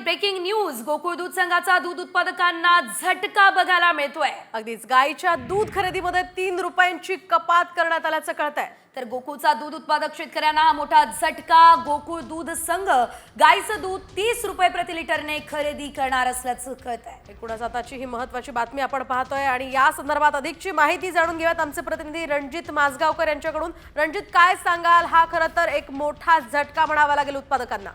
Breaking news, Gokul दूध संघाचा दूध उत्पादकांना झटका बघायला मिळतोय। अगदीच गायीच्या दूध खरेदीमध्ये 3 रुपयांची कपात करण्यात आल्याचं कळतंय। तर गोकुळचा दूध उत्पादक शेतकऱ्यांना हा मोठा झटका। गोकुळ दूध संघ गायीचं दूध 30 रुपये प्रति लिटरने खरेदी करणार असल्याचं कळतंय। एकूणच आताची ही महत्त्वाची बातमी आपण पाहतोय आणि या संदर्भात अधिकची माहिती जाणून घेऊयात आमचे प्रतिनिधी रणजित माजगावकर यांच्याकडून। रणजित, काय सांगाल? हा खरं तर एक मोठा झटका म्हणावा लागेल उत्पादकांना।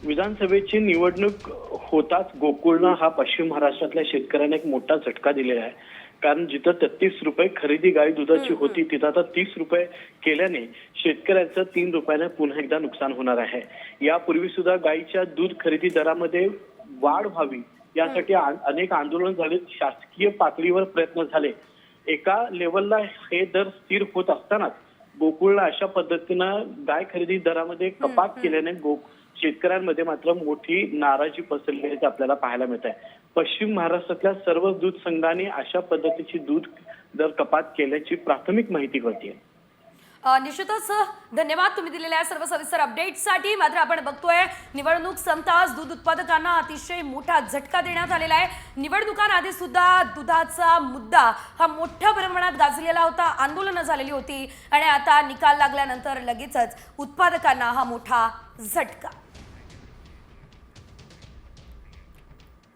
विधानसभेची निवडणूक होताच गोकुळनं हा पश्चिम महाराष्ट्रातल्या शेतकऱ्यांना एक मोठा झटका दिलेला आहे। कारण जिथं 33 रुपये खरेदी गाई दुधाची होती तिथं आता 30 रुपये केल्याने शेतकऱ्यांचं 3 रुपयाने पुन्हा एकदा नुकसान होणार आहे। यापूर्वी सुद्धा गाईच्या दूध खरेदी दरामध्ये वाढ व्हावी यासाठी अनेक आंदोलन झाले, शासकीय पातळीवर प्रयत्न झाले। एका लेवलला हे दर स्थिर होत असतानाच गोकुळला अशा पद्धतीनं गाय खरेदी दरामध्ये कपात केल्याने शेतकऱ्यांमध्ये मात्र मोठी नाराजी पसरल्याचे आपल्याला पाहायला मिळत आहे। पश्चिम महाराष्ट्रातल्या सर्व दूध संघांनी अशा पद्धतीची दूध दर कपात केल्याची प्राथमिक माहिती कळते। निश्चितच धन्यवाद तुम्ही दिलेल्या सर्व सविस्तर अपडेट्ससाठी। मात्र आपण बघतोय निवडणूक संपताच दूध उत्पादकांना अतिशय मोठा झटका देण्यात आलेला आहे। निवडणुकांआधी सुद्धा दुधाचा मुद्दा हा मोठ्या प्रमाणात गाजलेला होता, आंदोलनं झालेली होती आणि आता निकाल लागल्यानंतर लगेचच उत्पादकांना हा मोठा झटका।